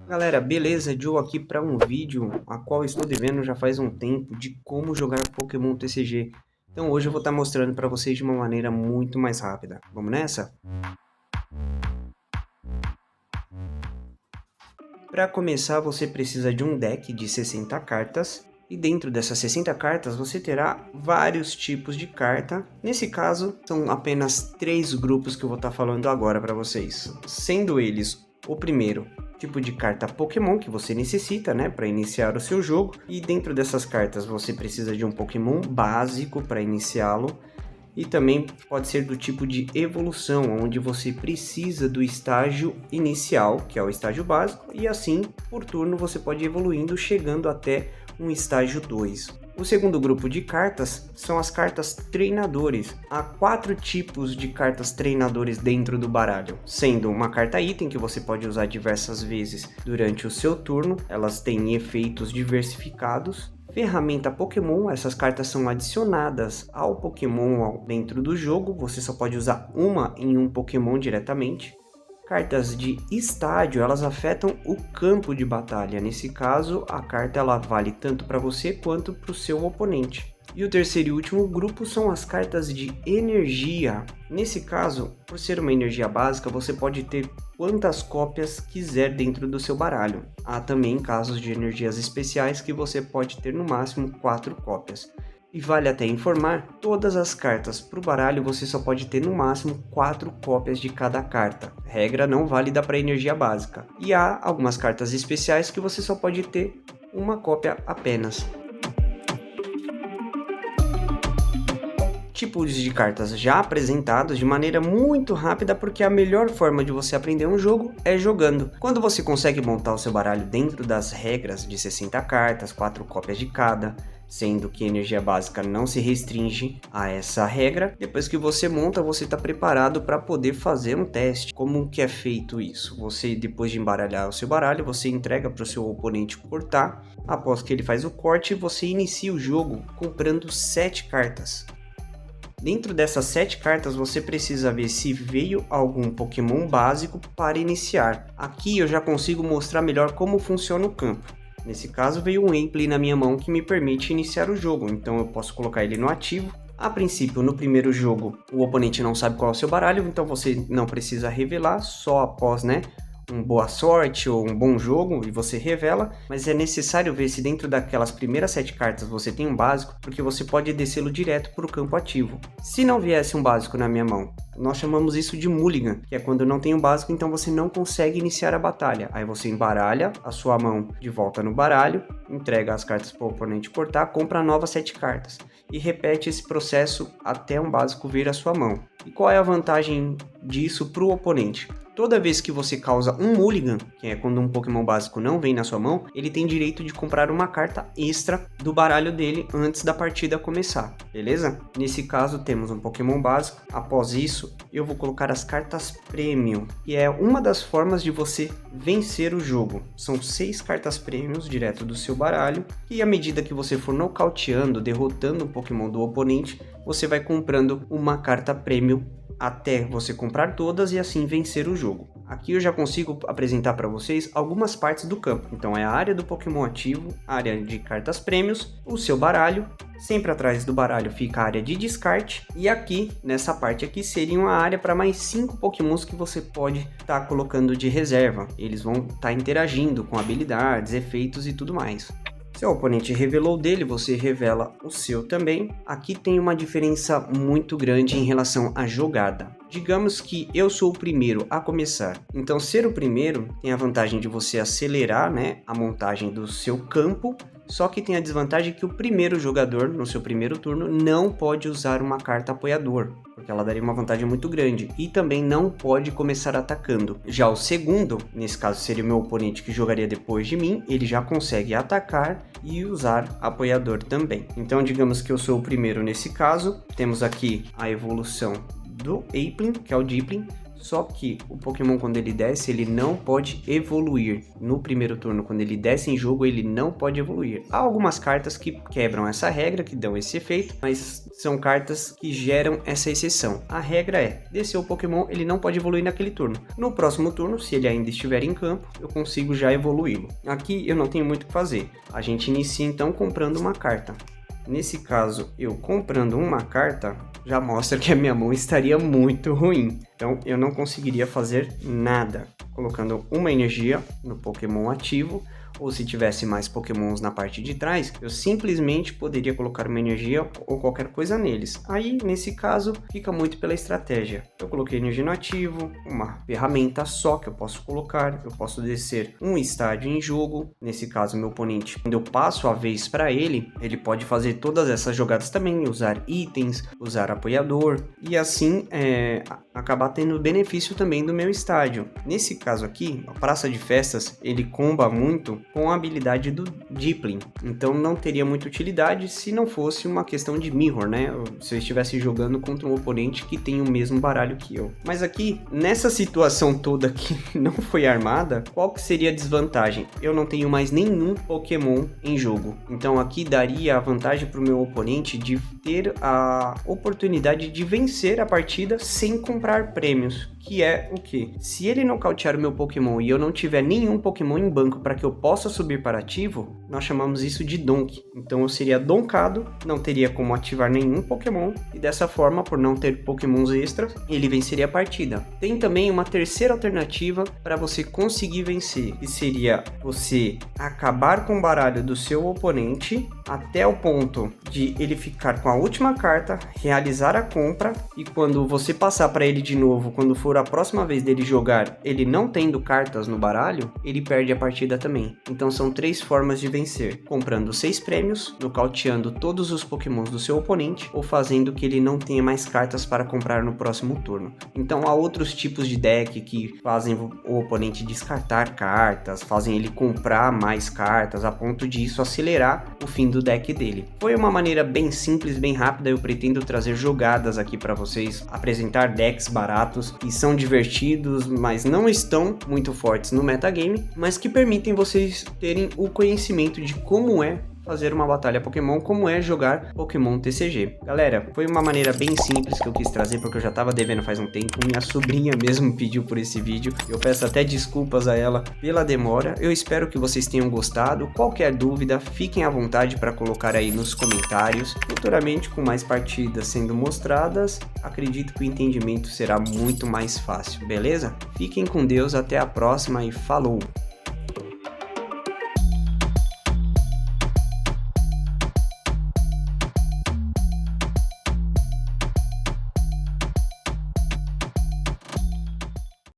Galera, beleza? Joe aqui para um vídeo a qual estou devendo já faz um tempo de como jogar Pokémon TCG. Então hoje eu vou estar mostrando para vocês de uma maneira muito mais rápida. Vamos nessa? Para começar, você precisa de um deck de 60 cartas. E dentro dessas 60 cartas você terá vários tipos de carta. Nesse caso, são apenas 3 grupos que eu vou estar falando agora para vocês. Sendo eles o primeiro, tipo de carta Pokémon que você necessita, né, para iniciar o seu jogo. E dentro dessas cartas você precisa de um Pokémon básico para iniciá-lo. E também pode ser do tipo de evolução, onde você precisa do estágio inicial, que é o estágio básico, e assim, por turno, você pode ir evoluindo, chegando até um estágio 2. O segundo grupo de cartas são as cartas treinadores. Há 4 tipos de cartas treinadores dentro do baralho, sendo uma carta item que você pode usar diversas vezes durante o seu turno, elas têm efeitos diversificados. Ferramenta Pokémon, essas cartas são adicionadas ao Pokémon dentro do jogo, você só pode usar uma em um Pokémon diretamente. Cartas de estádio, elas afetam o campo de batalha, nesse caso a carta ela vale tanto para você quanto para o seu oponente. E o terceiro e último grupo são as cartas de energia. Nesse caso, por ser uma energia básica, você pode ter quantas cópias quiser dentro do seu baralho. Há também casos de energias especiais que você pode ter no máximo 4 cópias. E vale até informar, todas as cartas para o baralho você só pode ter no máximo 4 cópias de cada carta. Regra não válida para energia básica. E há algumas cartas especiais que você só pode ter uma cópia apenas. Tipos de cartas já apresentados de maneira muito rápida, porque a melhor forma de você aprender um jogo é jogando. Quando você consegue montar o seu baralho dentro das regras de 60 cartas, 4 cópias de cada, sendo que a energia básica não se restringe a essa regra, depois que você monta, você está preparado para poder fazer um teste. Como que é feito isso? Você, depois de embaralhar o seu baralho, você entrega para o seu oponente cortar. Após que ele faz o corte, você inicia o jogo comprando 7 cartas. Dentro dessas 7 cartas você precisa ver se veio algum Pokémon básico para iniciar. Aqui eu já consigo mostrar melhor como funciona o campo. Nesse caso veio um Amply na minha mão que me permite iniciar o jogo, então eu posso colocar ele no ativo. A princípio, no primeiro jogo, o oponente não sabe qual é o seu baralho, então você não precisa revelar, só após, um boa sorte ou um bom jogo e você revela, mas é necessário ver se dentro daquelas primeiras 7 cartas você tem um básico, porque você pode descê-lo direto para o campo ativo. Se não viesse um básico na minha mão, nós chamamos isso de mulligan, que é quando não tem um básico, então você não consegue iniciar a batalha. Aí você embaralha a sua mão de volta no baralho, entrega as cartas para o oponente cortar, compra novas 7 cartas e repete esse processo até um básico vir à sua mão. E qual é a vantagem disso para o oponente? Toda vez que você causa um mulligan, que é quando um Pokémon básico não vem na sua mão, ele tem direito de comprar uma carta extra do baralho dele antes da partida começar, beleza? Nesse caso temos um Pokémon básico. Após isso, eu vou colocar as cartas Premium, que é uma das formas de você vencer o jogo. São 6 cartas Premiums direto do seu baralho, e à medida que você for nocauteando, derrotando um Pokémon do oponente, você vai comprando uma carta Premium até você comprar todas e assim vencer o jogo. Aqui eu já consigo apresentar para vocês algumas partes do campo. Então é a área do Pokémon ativo, a área de cartas prêmios, o seu baralho. Sempre atrás do baralho fica a área de descarte. E aqui, nessa parte aqui, seria uma área para mais 5 Pokémons que você pode estar colocando de reserva. Eles vão estar interagindo com habilidades, efeitos e tudo mais. Seu oponente revelou dele, você revela o seu também. Aqui tem uma diferença muito grande em relação à jogada. Digamos que eu sou o primeiro a começar. Então, ser o primeiro tem a vantagem de você acelerar, a montagem do seu campo. Só que tem a desvantagem que o primeiro jogador, no seu primeiro turno, não pode usar uma carta apoiador, porque ela daria uma vantagem muito grande, e também não pode começar atacando. Já o segundo, nesse caso seria o meu oponente que jogaria depois de mim, ele já consegue atacar e usar apoiador também. Então digamos que eu sou o primeiro nesse caso, temos aqui a evolução do Applin, que é o Deepling. Só que o Pokémon, quando ele desce, ele não pode evoluir. No primeiro turno, quando ele desce em jogo, ele não pode evoluir. Há algumas cartas que quebram essa regra, que dão esse efeito, mas são cartas que geram essa exceção. A regra é, desceu o Pokémon, ele não pode evoluir naquele turno. No próximo turno, se ele ainda estiver em campo, eu consigo já evoluí-lo. Aqui eu não tenho muito o que fazer. A gente inicia então comprando uma carta. Nesse caso, eu comprando uma carta, já mostra que a minha mão estaria muito ruim. Então, eu não conseguiria fazer nada. Colocando uma energia no Pokémon ativo, ou se tivesse mais Pokémons na parte de trás, eu simplesmente poderia colocar uma energia ou qualquer coisa neles. Aí, nesse caso, fica muito pela estratégia. Eu coloquei energia no ativo, uma ferramenta só que eu posso colocar, eu posso descer um estádio em jogo. Nesse caso, meu oponente, quando eu passo a vez para ele, ele pode fazer todas essas jogadas também, usar itens, usar apoiador, e assim acabar tendo benefício também do meu estádio. Nesse caso aqui, a praça de festas, ele comba muito com a habilidade do Deepling, então não teria muita utilidade se não fosse uma questão de mirror, né? Se eu estivesse jogando contra um oponente que tem o mesmo baralho que eu. Mas aqui, nessa situação toda que não foi armada, qual que seria a desvantagem? Eu não tenho mais nenhum Pokémon em jogo, então aqui daria a vantagem para o meu oponente de ter a oportunidade de vencer a partida sem comprar prêmios, que é o que? Se ele nocautear o meu Pokémon e eu não tiver nenhum Pokémon em banco para que eu possa subir para ativo, nós chamamos isso de donk. Então eu seria donkado, não teria como ativar nenhum Pokémon, e dessa forma, por não ter Pokémons extras, ele venceria a partida. Tem também uma terceira alternativa para você conseguir vencer, que seria você acabar com o baralho do seu oponente até o ponto de ele ficar com a última carta, realizar a compra, e quando você passar para ele de novo, quando for a próxima vez dele jogar, ele não tendo cartas no baralho, ele perde a partida também. Então são 3 formas de vencer: comprando 6 prêmios, nocauteando todos os Pokémons do seu oponente, ou fazendo que ele não tenha mais cartas para comprar no próximo turno. Então há outros tipos de deck que fazem o oponente descartar cartas, fazem ele comprar mais cartas, a ponto de isso acelerar o fim do deck dele. Foi uma maneira bem simples, bem rápida. Eu pretendo trazer jogadas aqui para vocês, apresentar decks baratos que são divertidos, mas não estão muito fortes no metagame, mas que permitem vocês terem o conhecimento de como é fazer uma batalha Pokémon, como é jogar Pokémon TCG. Galera, foi uma maneira bem simples que eu quis trazer, porque eu já tava devendo faz um tempo. Minha sobrinha mesmo pediu por esse vídeo. Eu peço até desculpas a ela pela demora. Eu espero que vocês tenham gostado. Qualquer dúvida, fiquem à vontade para colocar aí nos comentários. Futuramente, com mais partidas sendo mostradas, acredito que o entendimento será muito mais fácil, beleza? Fiquem com Deus, até a próxima e falou!